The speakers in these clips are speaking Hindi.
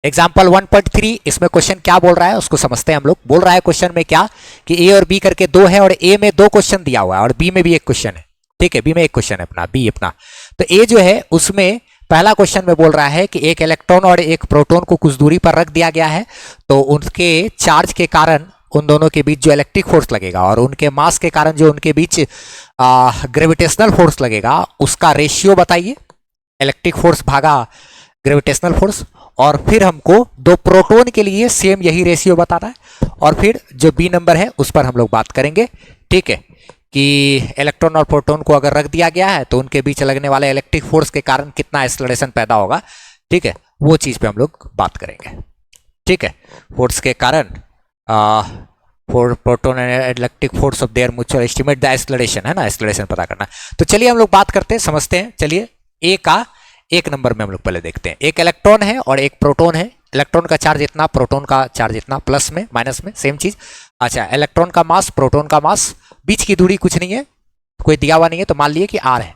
एग्जाम्पल 1.3 इसमें क्वेश्चन क्या बोल रहा है उसको समझते हैं हम लोग। बोल रहा है क्वेश्चन में क्या कि ए और बी करके दो है और ए में दो क्वेश्चन दिया हुआ है और बी में भी एक क्वेश्चन है। ठीक है, बी में एक क्वेश्चन है अपना, बी अपना। तो ए जो है उसमें पहला क्वेश्चन में बोल रहा है कि एक इलेक्ट्रॉन और एक प्रोटॉन को कुछ दूरी पर रख दिया गया है, तो उनके चार्ज के कारण उन दोनों के बीच जो इलेक्ट्रिक फोर्स लगेगा और उनके मास के कारण जो उनके बीच ग्रेविटेशनल फोर्स लगेगा उसका रेशियो बताइए, इलेक्ट्रिक फोर्स भागा ग्रेविटेशनल फोर्स। और फिर हमको दो प्रोटॉन के लिए सेम यही रेशियो बताना है और फिर जो बी नंबर है उस पर हम लोग बात करेंगे। ठीक है, कि इलेक्ट्रॉन और प्रोटॉन को अगर रख दिया गया है तो उनके बीच लगने वाले इलेक्ट्रिक फोर्स के कारण कितना एक्सेलरेशन पैदा होगा। ठीक है, वो चीज पे हम लोग बात करेंगे। ठीक है, फोर्स के कारण proton and electric force of their mutual estimate the acceleration, है ना, एक्सेलरेशन पता करना। तो चलिए हम लोग बात करते हैं, समझते हैं। चलिए ए का एक नंबर में हम लोग पहले देखते हैं। एक इलेक्ट्रॉन है और एक प्रोटॉन है। इलेक्ट्रॉन का चार्ज इतना, प्रोटॉन का चार्ज इतना, प्लस में माइनस में सेम चीज। अच्छा, इलेक्ट्रॉन का मास, प्रोटॉन का मास, बीच की दूरी कुछ नहीं है, कोई दिया हुआ नहीं है, तो मान लिए कि आर है।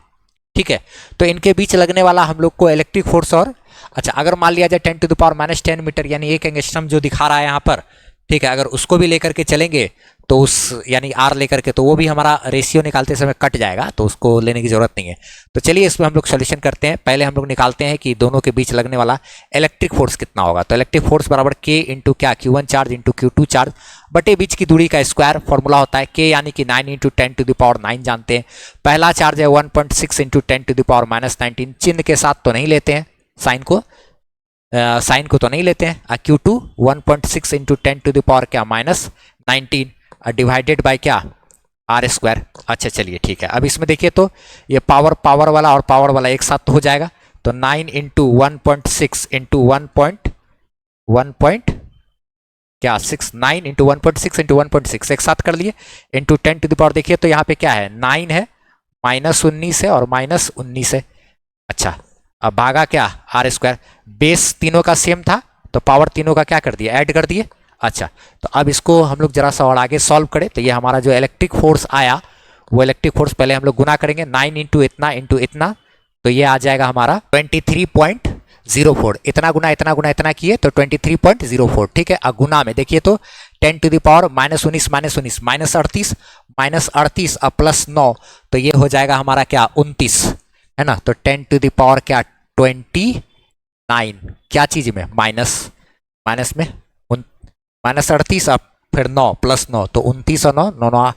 ठीक है, तो इनके बीच लगने वाला हम लोग को इलेक्ट्रिक फोर्स और अच्छा अगर मान लिया जाए 10⁻⁻10 मीटर यानी 1 एंगस्ट्रम जो दिखा रहा है यहाँ पर। ठीक है, अगर उसको भी लेकर के चलेंगे तो उस यानी आर लेकर के, तो वो भी हमारा रेशियो निकालते समय कट जाएगा, तो उसको लेने की जरूरत नहीं है। तो चलिए इसमें हम लोग सोल्यूशन करते हैं। पहले हम लोग निकालते हैं कि दोनों के बीच लगने वाला इलेक्ट्रिक फोर्स कितना होगा। तो इलेक्ट्रिक फोर्स बराबर के इंटू क्या, Q1 charge into Q2 charge बटे बीच की दूरी का स्क्वायर। फॉर्मूला होता है के यानी कि 9 × 10⁻9 जानते हैं। पहला चार्ज है 1.6 × 10⁻−19, चिन्ह के साथ तो नहीं लेते हैं, साइन को तो नहीं लेते हैं। Q2 1.6 × 10⁻−19 डिवाइडेड बाय क्या, आर स्क्वायर। अच्छा चलिए ठीक है, अब इसमें देखिए तो ये पावर वाला और पावर वाला एक साथ तो हो जाएगा, तो 9 × 1.6 × 1.6 एक साथ कर लिए इंटू 10⁻, देखिए तो यहाँ पे क्या है, 9 है, -19 है और -19 है। अच्छा, अब भागा क्या, आर स्क्वायर। बेस तीनों का सेम था तो पावर तीनों का क्या कर दिया, ऐड कर दिए। अच्छा, तो अब इसको हम लोग जरा सा और आगे सॉल्व करें तो ये हमारा जो इलेक्ट्रिक फोर्स आया वो इलेक्ट्रिक फोर्स पहले हम लोग गुना करेंगे, 9 × इतना तो ये आ जाएगा हमारा 23.04। इतना गुना इतना किए तो 23.04। ठीक है, गुना में देखिए तो 10⁻−19 -38 अब +9 तो ये हो जाएगा हमारा क्या, 29, है ना। तो 10⁻ क्या, 29 क्या चीज में, माइनस में -38 अब फिर 9 +9 तो 29 और 9 9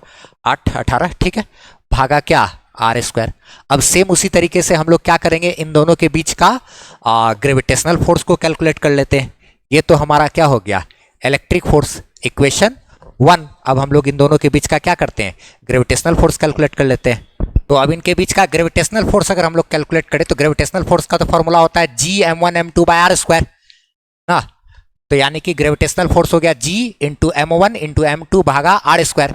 8 18। ठीक है, भागा क्या, आर स्क्वायर। अब सेम उसी तरीके से हम लोग क्या करेंगे, इन दोनों के बीच का ग्रेविटेशनल फोर्स को कैलकुलेट कर लेते हैं। ये तो हमारा क्या हो गया, इलेक्ट्रिक फोर्स, इक्वेशन 1। अब हम लोग इन दोनों के बीच का क्या करते हैं, ग्रेविटेशनल फोर्स कैलकुलेट कर लेते हैं। तो अब इनके बीच का ग्रेविटेशनल फोर्स अगर हम लोग कैलकुलेट करें तो ग्रेविटेशनल फोर्स का तो फॉर्मूला होता है Gm1m2/r², ना। तो यानी कि ग्रेविटेशनल फोर्स हो गया G × m1 × m2 भागा r²।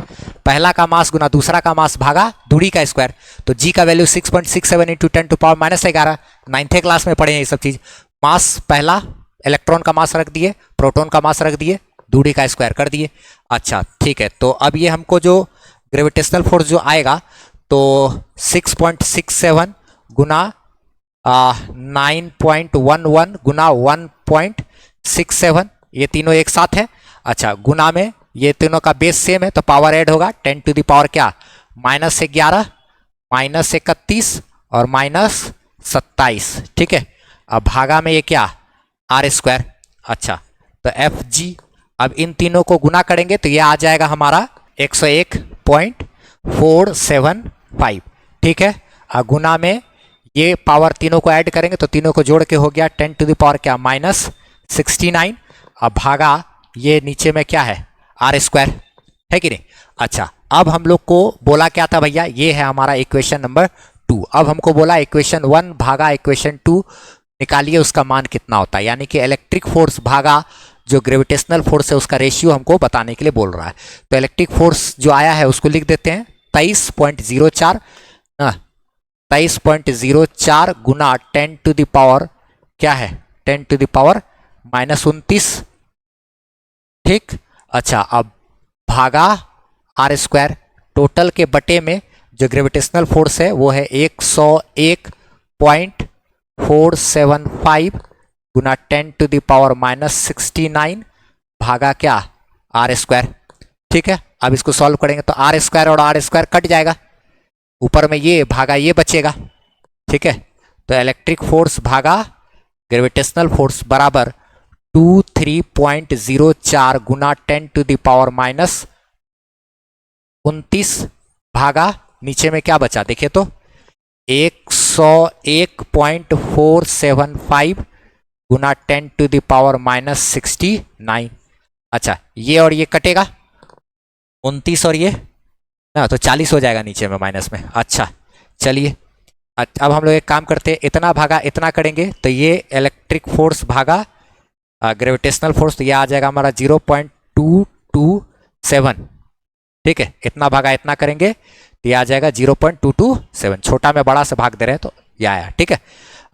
पहला का मास गुना दूसरा का मास भागा दूरी का स्क्वायर। तो G का वैल्यू 6.67 × 10⁻−11। 9th क्लास में पढ़े हैं ये सब चीज। मास पहला इलेक्ट्रॉन का मास रख दिए, प्रोटॉन का मास रख दिए, दूरी का स्क्वायर कर दिए। अच्छा ठीक है, तो अब ये हमको जो ग्रेविटेशनल फोर्स जो आएगा तो 6.67 गुना 9.11 गुना 1.67, ये तीनों एक साथ है। अच्छा, गुना में ये तीनों का बेस सेम है तो पावर ऐड होगा, 10⁻ क्या, -11 -31 और -27। ठीक है, अब भागा में ये क्या, r²। अच्छा, तो Fg, अब इन तीनों को गुना करेंगे तो ये आ जाएगा हमारा 101.475। ठीक है, गुना में ये पावर तीनों को ऐड करेंगे तो तीनों को जोड़ के हो गया 10⁻ क्या, -69। अब भागा ये नीचे में क्या है, r², है कि नहीं। अच्छा, अब हम लोग को बोला क्या था भैया, ये है हमारा इक्वेशन नंबर 2। अब हमको बोला इक्वेशन 1 भागा इक्वेशन 2 निकालिए, उसका मान कितना होता है, यानी कि इलेक्ट्रिक फोर्स भागा जो ग्रेविटेशनल फोर्स है उसका रेशियो हमको बताने के लिए बोल रहा है। तो इलेक्ट्रिक फोर्स जो आया है उसको लिख देते हैं 23.04, 23.04 गुना 10⁻, क्या है, 10⁻−29। ठीक, अच्छा, अब भागा r²। टोटल के बटे में जो ग्रेविटेशनल फोर्स है वो है 101.475 गुना 10⁻⁻69 भागा क्या r²। ठीक है, अब इसको सॉल्व करेंगे तो r² और r² कट जाएगा, ऊपर में ये भागा ये बचेगा। ठीक है, तो इलेक्ट्रिक फोर्स भागा ग्रेविटेशनल फोर्स बराबर 23.04 गुना 10⁻⁻29 भागा नीचे में क्या बचा देखिए तो 101.475 गुना 10⁻⁻69। अच्छा, ये और ये कटेगा 29 और ये ना, तो 40 हो जाएगा नीचे में माइनस में। अच्छा चलिए, अब हम लोग एक काम करते हैं, इतना भागा इतना करेंगे तो ये इलेक्ट्रिक फोर्स भागा ग्रेविटेशनल फोर्स, तो ये आ जाएगा हमारा 0.227। ठीक है, इतना भागा इतना करेंगे तो ये आ जाएगा 0.227। छोटा में बड़ा से भाग दे रहे हैं तो ये आया। ठीक है,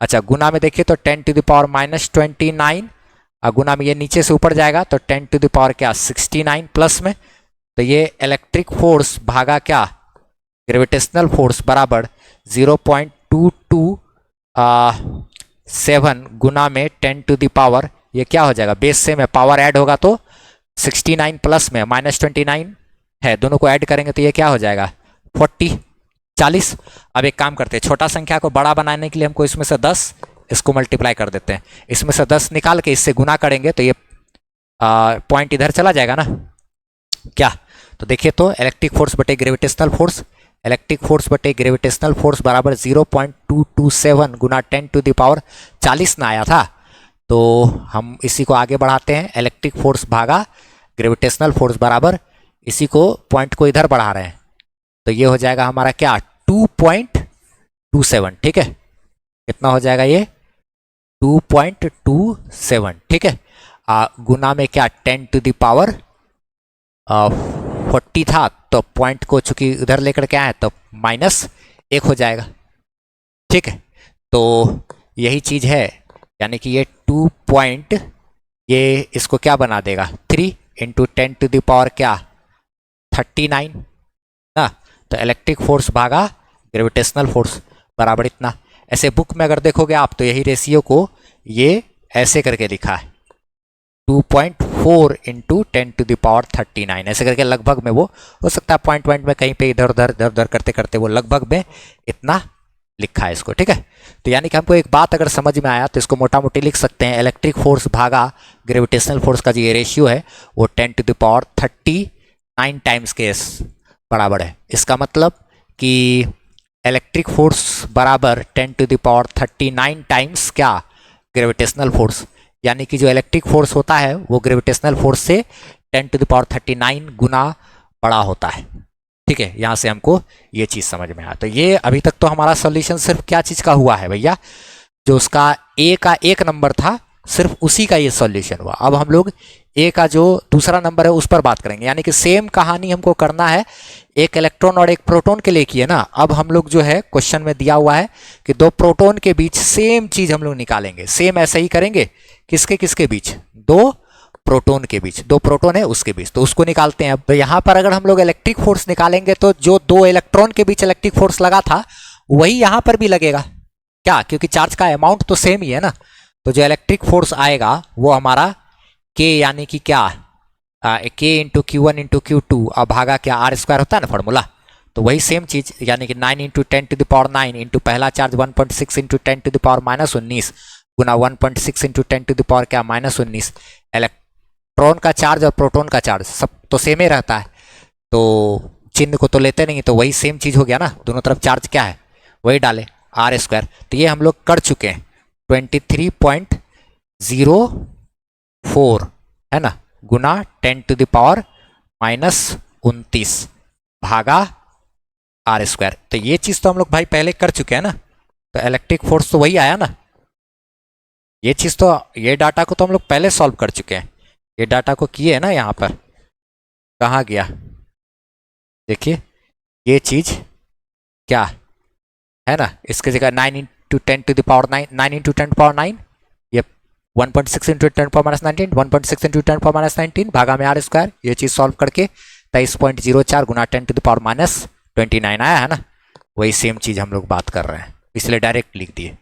अच्छा गुना में देखिए तो 10⁻⁻29 और गुना में ये नीचे से ऊपर जाएगा तो 10⁻69 प्लस में, तो ये इलेक्ट्रिक फोर्स भागा क्या ग्रेविटेशनल फोर्स बराबर 0.227 गुना में 10⁻, ये क्या हो जाएगा बेस से में पावर ऐड होगा तो 69 प्लस में -29 है, दोनों को ऐड करेंगे तो ये क्या हो जाएगा 40। अब एक काम करते हैं, छोटा संख्या को बड़ा बनाने के लिए हमको इसमें से 10 इसको मल्टीप्लाई कर देते हैं, इसमें से 10 निकाल के इससे गुना करेंगे तो ये पॉइंट इधर चला जाएगा ना क्या। तो देखिए तो इलेक्ट्रिक फोर्स बटे ग्रेविटेशनल फोर्स, इलेक्ट्रिक फोर्स बटे ग्रेविटेशनल फोर्स बराबर 0.227 गुना 10⁻40 ना आया था, तो हम इसी को आगे बढ़ाते हैं, इलेक्ट्रिक फोर्स भागा ग्रेविटेशनल फोर्स बराबर इसी को पॉइंट को इधर बढ़ा रहे हैं, तो ये हो जाएगा हमारा क्या 2.27। ठीक है, कितना हो जाएगा ये 2.27। ठीक है, गुना में क्या 10⁻40 था, तो पॉइंट को चूंकि उधर लेकर के आए तो -1 हो जाएगा। ठीक है, तो यही चीज है, यानी कि ये 2 पॉइंट ये इसको क्या बना देगा 3 × 10⁻क्या 39 ना, तो इलेक्ट्रिक फोर्स भागा ग्रेविटेशनल फोर्स बराबर इतना। ऐसे बुक में अगर देखोगे आप तो यही रेशियो को ये ऐसे करके लिखा है 2.4 × 10⁻39 ऐसे करके, लगभग में वो हो सकता है पॉइंट में कहीं पे इधर उधर करते करते वो लगभग में इतना लिखा है इसको। ठीक है, तो यानी कि हमको एक बात अगर समझ में आया तो इसको मोटा मोटी लिख सकते हैं, इलेक्ट्रिक फोर्स भागा ग्रेविटेशनल फोर्स का जो ये रेशियो है वो 10⁻39 टाइम्स के बराबर है। इसका मतलब कि इलेक्ट्रिक फोर्स बराबर 10⁻39 टाइम्स क्या ग्रेविटेशनल फोर्स, यानी कि जो इलेक्ट्रिक फोर्स होता है वो ग्रेविटेशनल फोर्स से 10⁻39 गुना बड़ा होता है। ठीक है, यहां से हमको ये चीज समझ में आया। तो ये अभी तक तो हमारा सॉल्यूशन सिर्फ क्या चीज का हुआ है भैया, जो उसका ए का 1 नंबर था सिर्फ उसी का ये सॉल्यूशन हुआ। अब हम लोग ए का जो दूसरा नंबर है उस पर बात करेंगे, यानी कि सेम कहानी हमको करना है, एक इलेक्ट्रॉन और एक प्रोटॉन के लिए की है ना। अब हम लोग जो है क्वेश्चन में दिया हुआ है कि 2 प्रोटॉन के बीच सेम चीज हम लोग निकालेंगे, सेम ऐसे ही करेंगे, किसके किसके बीच 2 प्रोटॉन के बीच, 2 प्रोटॉन है उसके बीच, तो उसको निकालते हैं। अब तो यहां पर अगर हम लोग इलेक्ट्रिक फोर्स निकालेंगे तो जो 2 इलेक्ट्रॉन के बीच इलेक्ट्रिक फोर्स लगा था वही यहां पर भी लगेगा क्या, क्योंकि चार्ज का अमाउंट तो सेम ही है ना। तो जो इलेक्ट्रिक फोर्स आएगा वो हमारा K यानी कि क्या K × Q1 × Q2 और भागा क्या R² होता है ना फॉर्मूला, तो वही सेम चीज, यानी कि 9 × 10⁹ इंटू पहला चार्ज 1.6 × 10⁻−19 गुना 1.6 × 10⁻ क्या -19। इलेक्ट्रॉन का चार्ज और प्रोटॉन का चार्ज सब तो सेम ही रहता है, तो चिन्ह को तो लेते नहीं, तो वही सेम चीज हो गया ना, दोनों तरफ चार्ज क्या है वही डाले R²। तो ये हम लोग कर चुके हैं 23.04 है ना, गुना 10⁻−29 भागा R²। तो ये चीज तो हम लोग भाई पहले कर चुके हैं ना, तो इलेक्ट्रिक फोर्स तो वही आया ना, ये चीज तो ये डाटा को तो हम लोग पहले सॉल्व कर चुके हैं, ये डाटा को किए है ना। यहाँ पर कहाँ गया देखिए, ये चीज क्या है ना, इसके जगह 9 × 10⁹9 9 × 10⁹9 ये 1.6 × 10⁻19 1.6 × 10⁻19 भागा में R², ये चीज सॉल्व करके 23.04 गुना 10⁻29 आया है ना, वही सेम चीज हम लोग बात कर रहे हैं, इसलिए डायरेक्ट लिख दिए।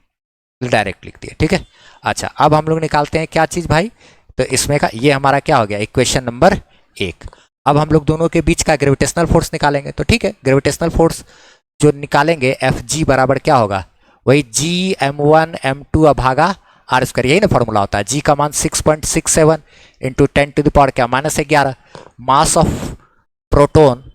डायरेक्ट लिख दिया, ठीक है। अच्छा, अब हम लोग निकालते हैं क्या चीज़ भाई, तो इसमें का ये हमारा क्या हो गया, इक्वेशन नंबर 1। अब हम लोग दोनों के बीच का ग्रेविटेशनल फोर्स निकालेंगे, तो ठीक है, ग्रेविटेशनल फोर्स जो निकालेंगे एफ जी बराबर क्या होगा, वही जी m1 m2 भागा आर स्क्वायर, यही ना फॉर्मूला होता है। जी का मान 6.67 इंटू 10⁻, क्या -11। मास ऑफ प्रोटोन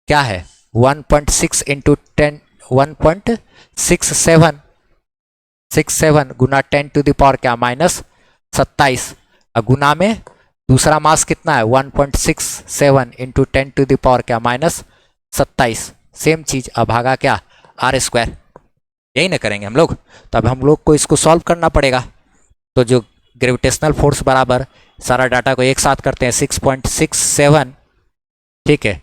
क्या है 1.6 इंटू 10 1.67 गुना 10⁻, क्या -27, गुना में दूसरा मास कितना है 1.67 इंटू 10⁻, क्या -27, सेम चीज अभागा क्या आर स्क्वायर, यही ना करेंगे हम लोग। तो अब हम लोग को इसको सॉल्व करना पड़ेगा। तो जो ग्रेविटेशनल फोर्स बराबर सारा डाटा को एक साथ करते हैं 6.67, ठीक है,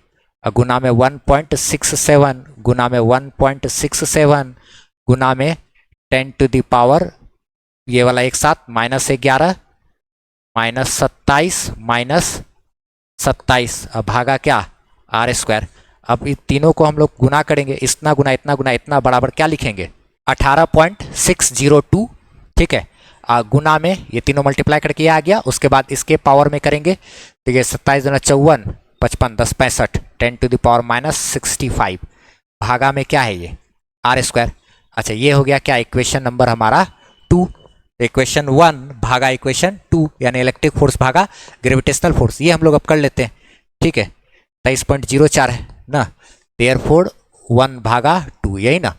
गुना में 1.67 गुना में 1.67 गुना में 10⁻, ये वाला एक साथ -11 -27 भागा क्या आर स्क्वायर। अब इन तीनों को हम लोग गुना करेंगे, इतना गुना इतना गुना इतना बराबर क्या लिखेंगे 18.602, ठीक है। गुना में ये तीनों मल्टीप्लाई करके ये आ गया, उसके बाद इसके पावर में करेंगे तो ये 27 दूना 54, 55 10 65, 10⁻⁻65 भागा में क्या है ये आर स्क्वायर। अच्छा, ये हो गया क्या इक्वेशन नंबर हमारा 2। इक्वेशन 1 भागा इक्वेशन 2 यानी इलेक्ट्रिक फोर्स भागा ग्रेविटेशनल फोर्स, ये हम लोग अब कर लेते हैं, ठीक है। 23.04 है ना, देयरफॉर 1 भागा 2, यही ना।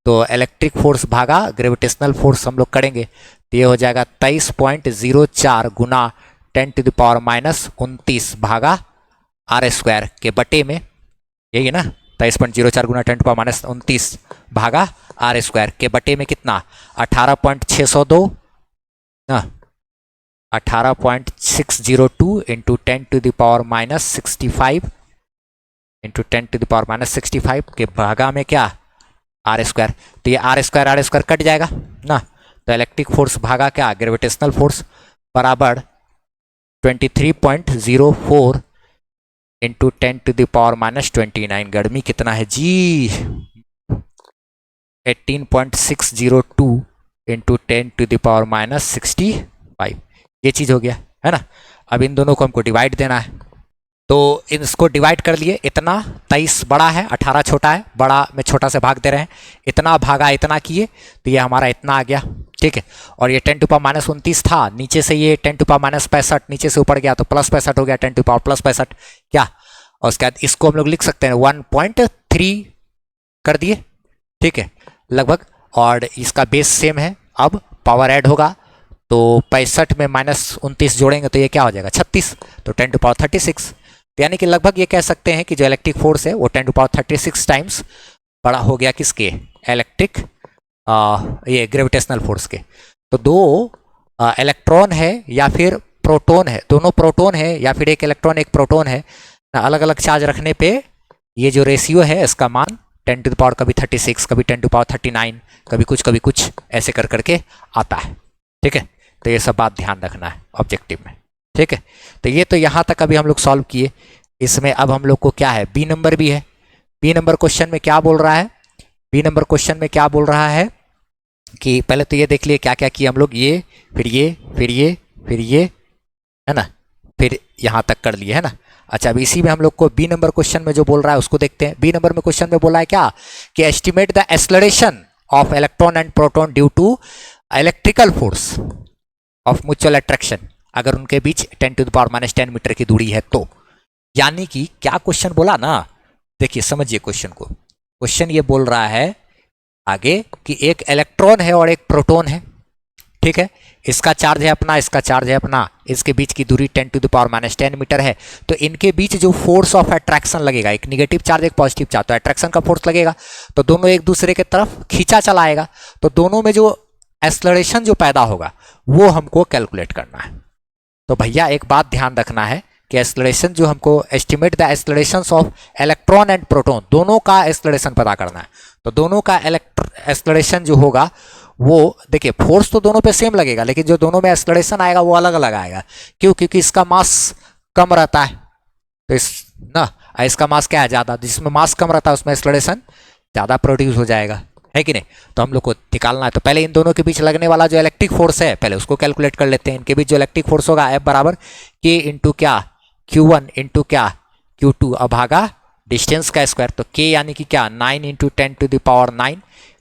तो इलेक्ट्रिक फोर्स भागा ग्रेविटेशनल फोर्स हम लोग करेंगे तो ये हो जाएगा 23.04 गुना 10⁻⁻29 भागा आर स्क्वायर के बटे में, यही है ना 23.04 गुना 10⁻⁻29 भागा आर स्क्वायर के बटे में कितना 18.602 ना, 18.602 इंटू 10⁻⁻65 इंटू 10⁻⁻65 के भागा में क्या आर स्क्वायर। तो ये आर स्क्वायर कट जाएगा ना, तो इलेक्ट्रिक फोर्स भागा क्या ग्रेविटेशनल फोर्स बराबर 23.04 इंटू 10⁻⁻29। गर्मी कितना है जी 18.602 इंटू 10⁻⁻65, ये चीज हो गया है ना। अब इन दोनों को हमको डिवाइड देना है, तो इसको डिवाइड कर लिए, इतना 23 बड़ा है 18 छोटा है, बड़ा में छोटा से भाग दे रहे हैं, इतना भागा इतना किए तो ये हमारा इतना आ गया, ठीक है। और ये 10⁻⁻29 था, नीचे से ये 10⁻⁻65 नीचे से ऊपर गया तो +65 हो गया 10⁻+65 क्या, और उसके बाद इसको हम लोग लिख सकते हैं 1.3 कर दिए, ठीक है लगभग, और इसका बेस सेम है। अब पावर ऐड होगा तो 65 में -29 जोड़ेंगे तो ये क्या हो जाएगा 36, तो 10⁻36, यानी कि लगभग ये कह सकते हैं कि जो इलेक्ट्रिक फोर्स है वो 10⁻36 टाइम्स बड़ा हो गया किसके इलेक्ट्रिक ये ग्रेविटेशनल फोर्स के। तो दो इलेक्ट्रॉन है या फिर प्रोटोन है, दोनों प्रोटोन है या फिर एक इलेक्ट्रॉन एक प्रोटोन है, अलग अलग चार्ज रखने पे ये जो रेशियो है इसका मान 10⁻, कभी 36, कभी 10⁻39, कभी कुछ ऐसे कर करके आता है, ठीक है। तो ये सब बात ध्यान रखना है ऑब्जेक्टिव में, ठीक है। तो ये तो यहाँ तक अभी हम लोग सॉल्व किए। इसमें अब हम लोग को क्या है बी नंबर भी है। बी नंबर क्वेश्चन में क्या बोल रहा है, बी नंबर क्वेश्चन में क्या बोल रहा है कि पहले तो ये देख लिए क्या क्या किए हम लोग, ये फिर ये फिर ये फिर ये है ना, फिर यहाँ तक कर लिए है ना। अच्छा, अब इसी में हम लोग को बी नंबर क्वेश्चन में जो बोल रहा है उसको देखते हैं। बी नंबर में क्वेश्चन में बोला है क्या कि estimate the acceleration of electron and proton due to electrical force of mutual attraction, अगर उनके बीच 10⁻⁻10 मीटर की दूरी है तो। यानी कि क्या क्वेश्चन बोला ना, देखिए समझिए क्वेश्चन को। क्वेश्चन ये बोल रहा है आगे कि एक इलेक्ट्रॉन है और एक प्रोटॉन है, ठीक है, इसका चार्ज है अपना, इसका चार्ज है अपना, इसके बीच की दूरी 10⁻⁻10 मीटर है। तो इनके बीच जो फोर्स ऑफ अट्रैक्शन लगेगा, एक निगेटिव चार्ज एक पॉजिटिव चार्ज, तो अट्रैक्शन का फोर्स लगेगा तो दोनों एक दूसरे के तरफ खींचा चलाएगा, तो दोनों में जो एक्सेलरेशन जो पैदा होगा वो हमको कैलकुलेट करना है। तो भैया एक बात ध्यान रखना है कि एक्सेलरेशन जो हमको estimate the acceleration of electron and proton, दोनों का एक्सेलरेशन पता करना है। तो दोनों का एक्सेलरेशन जो होगा वो देखिए फोर्स तो दोनों पे सेम लगेगा, लेकिन जो दोनों में एक्सेलरेशन आएगा वो अलग अलग आएगा। क्यों? क्योंकि इसका मास कम रहता है, तो इसका मास क्या है ज़्यादा, जिसमें मास कम रहता है उसमें एक्सेलरेशन ज़्यादा प्रोड्यूस हो जाएगा, है कि नहीं। तो हम लोग को निकालना है, तो पहले इन दोनों के बीच लगने वाला जो इलेक्ट्रिक फोर्स है पहले उसको कैलकुलेट कर लेते हैं। इनके बीच जो इलेक्ट्रिक फोर्स होगा F बराबर K इंटू क्या Q1 इंटू क्या Q2 अभागा डिस्टेंस का स्क्वायर। तो K यानी कि क्या 9 इंटू 10⁻9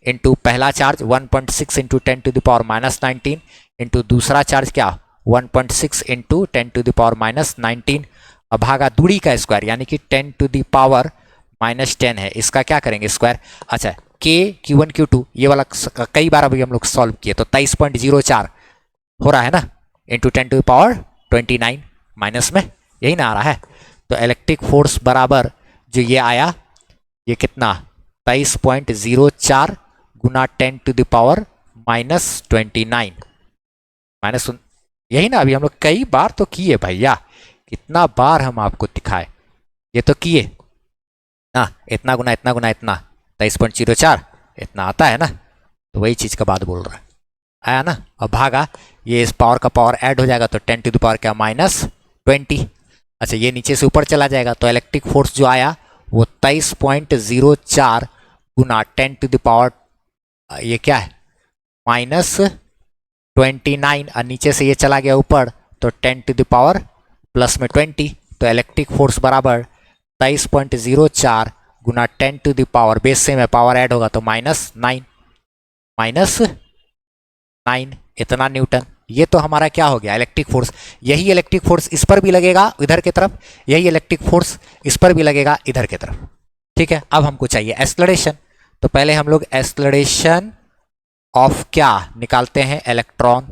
इंटू पहला चार्ज 1.6 इंटू 10⁻−19 इंटू दूसरा चार्ज क्या 1.6 इंटू 10⁻−19 अभागा दूरी का स्क्वायर यानी कि 10⁻−10 है, इसका क्या करेंगे स्क्वायर। अच्छा K Q1 Q2 ये वाला कई बार अभी हम लोग सॉल्व किए, तो 23.04 हो रहा है ना इंटू 10⁻29 माइनस में यही ना आ रहा है। तो इलेक्ट्रिक फोर्स बराबर जो ये आया ये कितना 23.04 गुना 10⁻−29 माइनस यही ना। अभी हम लोग कई बार तो किए भैया, कितना बार हम आपको दिखाए, ये तो किए ना। इतना गुना इतना गुना इतना 23.04 इतना आता है ना, तो वही चीज का बात बोल रहा है, आया ना। अब भागा ये इस पावर का पावर ऐड हो जाएगा तो 10 टू द पावर क्या -20। अच्छा ये नीचे से ऊपर चला जाएगा तो इलेक्ट्रिक फोर्स जो आया वो 23.04 गुना 10 टू द पावर ये क्या है -29 और नीचे से ये चला गया ऊपर तो 10 टू द पावर +20। तो इलेक्ट्रिक फोर्स बराबर 23.04 गुना 10 टू द पावर बेस से में पावर ऐड होगा तो -9 इतना न्यूटन। ये तो हमारा क्या हो गया इलेक्ट्रिक फोर्स। यही इलेक्ट्रिक फोर्स इस पर भी लगेगा इधर की तरफ, यही इलेक्ट्रिक फोर्स इस पर भी लगेगा इधर की तरफ। ठीक है, अब हमको चाहिए एक्सेलरेशन। तो पहले हम लोग एक्सेलरेशन ऑफ क्या निकालते हैं इलेक्ट्रॉन।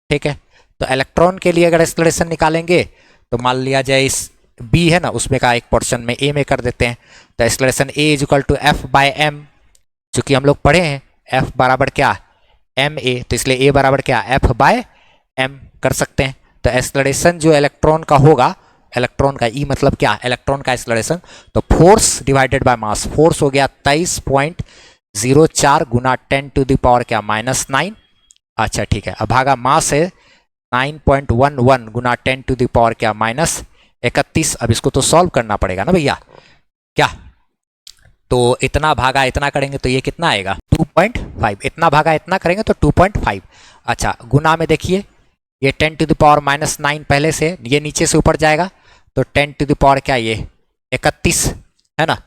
ठीक है, तो इलेक्ट्रॉन के लिए अगर एक्सेलरेशन निकालेंगे तो मान लिया जाए इस बी है ना उसमें का एक पोर्शन में ए में कर देते हैं। तो acceleration A equal to F/m, चूंकि हम लोग पढ़े हैं F बराबर क्या ma, तो इसलिए ए बराबर क्या F/m कर सकते हैं। तो एक्सेलरेशन जो इलेक्ट्रॉन का होगा, इलेक्ट्रॉन का ई मतलब क्या इलेक्ट्रॉन का एक्सेलरेशन, तो force divided by mass, force हो गया 23.04 गुना 10 टू द पावर क्या -9। अच्छा ठीक है, अब भागा मास है 9.11 गुना 10 टू द पावर क्या -31। अब इसको तो सॉल्व करना पड़ेगा ना भैया क्या। तो इतना भागा इतना करेंगे तो ये कितना आएगा 2.5, इतना भागा इतना करेंगे तो 2.5। अच्छा गुना में देखिए ये 10 टू द पावर -9 पहले से ये नीचे से ऊपर जाएगा तो 10 टू द पावर क्या ये 31 है ना।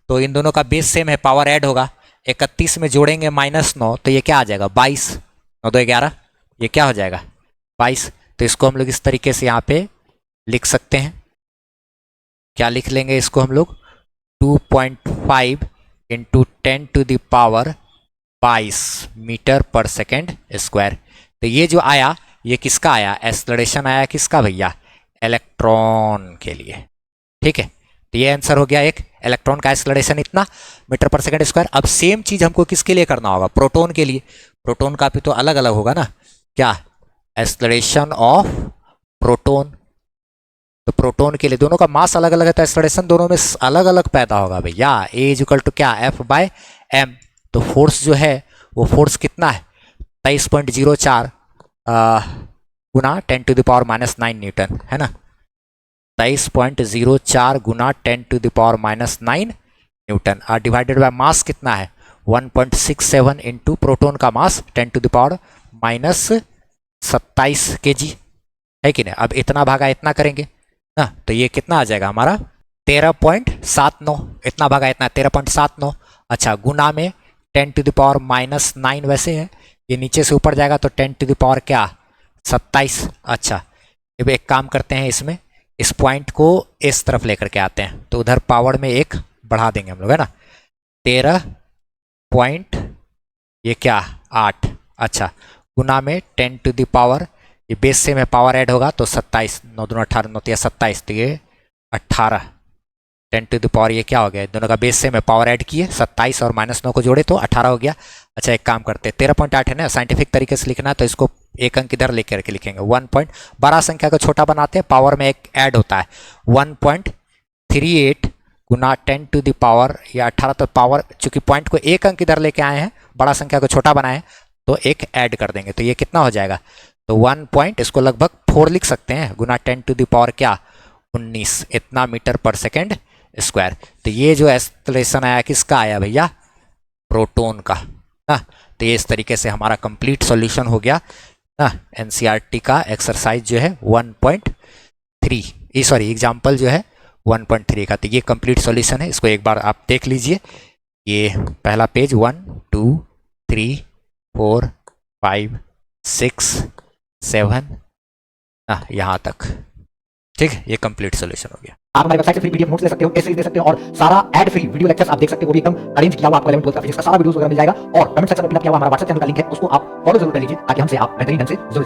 तो इन दोनों का बेस सेम है, पावर ऐड होगा, 31 में जोड़ेंगे -9 तो ये क्या आ जाएगा 22, 9 2 11, ये क्या हो जाएगा 22। तो इसको हम लोग इस तरीके से यहाँ पे लिख सकते हैं, क्या लिख लेंगे इसको हम लोग 2.5 into 10 to the power 22 metre per second square. तो ये जो आया ये किसका आया एक्सेलरेशन आया किसका भैया इलेक्ट्रॉन के लिए। ठीक है, तो ये आंसर हो गया एक इलेक्ट्रॉन का एक्सेलरेशन इतना मीटर पर सेकेंड स्क्वायर। अब सेम चीज हमको किसके लिए करना होगा प्रोटॉन के लिए। प्रोटॉन का भी तो अलग अलग होगा ना, क्या एक्सेलरेशन ऑफ प्रोटॉन। तो प्रोटॉन के लिए दोनों का मास अलग अलग है तो एक्सेलरेशन दोनों में अलग अलग पैदा होगा भैया। ए इक्वल टू क्या F/m। तो फोर्स जो है वो फोर्स कितना है 23.04 गुना 10 टू द पावर -9 न्यूटन है ना। 23.04 गुना 10 टू द पावर -9 न्यूटन और डिवाइडेड बाय मास कितना है 1.67 इंटू प्रोटॉन का मास 10 टू द पावर -27 kg है कि नहीं। अब इतना भागा इतना करेंगे ना तो ये कितना आ जाएगा हमारा 13.79, इतना भागा इतना 13.79। अच्छा गुना में 10 टू द पावर -9 वैसे है, ये नीचे से ऊपर जाएगा तो 10 टू द पावर क्या 27। अच्छा अब एक काम करते हैं, इसमें इस पॉइंट को इस तरफ लेकर के आते हैं तो उधर पावर में एक बढ़ा देंगे हम लोग है ना 13 पॉइंट ये क्या 8। अच्छा गुना में 10 टू द पावर ये बेस से में पावर ऐड होगा तो 27, 9 दूना 18, 9 तिया 27, तो ये 18 10 टू द पावर ये क्या हो गया दोनों का बेस से में पावर ऐड किए 27 और -9 को जोड़े तो 18 हो गया। अच्छा एक काम करते हैं 13.8 है ना साइंटिफिक तरीके से लिखना है तो इसको एक अंक इधर लेकर के लिखेंगे 1 पॉइंट, बड़ा संख्या को छोटा बनाते हैं पावर में एक ऐड होता है 1.38 गुना 10 टू द पावर या 18। तो पावर चूंकि पॉइंट को एक अंक इधर लेके आए हैं बड़ा संख्या को छोटा बनाए तो एक ऐड कर देंगे तो ये कितना हो जाएगा तो 1 पॉइंट इसको लगभग 4 लिख सकते हैं गुना 10 टू द पावर क्या 19 इतना मीटर पर सेकेंड स्क्वायर। तो ये जो एक्सेलरेशन आया किसका आया भैया प्रोटॉन का। ना। तो ये इस तरीके से हमारा कंप्लीट सॉल्यूशन हो गया ना एनसीईआरटी का एक्सरसाइज जो है 1.3 सॉरी एग्जाम्पल जो है 1.3 का। तो ये कंप्लीट सॉल्यूशन है, इसको एक बार आप देख लीजिए। ये पहला पेज 1 2 3 4 5 6 7 यहाँ तक, ठीक है। ये कंप्लीट सॉल्यूशन हो गया। आप हमारी वेबसाइट से फ्री पीडीएफ नोट्स ले सकते हो, टेस्ट सीरीज दे सकते हो और सारा एड फ्री वीडियो लेक्चर्स आप देख सकते हो, वो भी एकदम अरेंज किया हुआ आपको 11th 12th का फिजिक्स का सारा वीडियोस वगैरह मिल जाएगा। और कमेंट सेक्शन में पिन किया हुआ हमारा व्हाट्सएप चैनल का लिंक है, उसको आप फॉलो जरूर कर लीजिए ताकि हमसे आप बेहतरीन ढंग से जुड़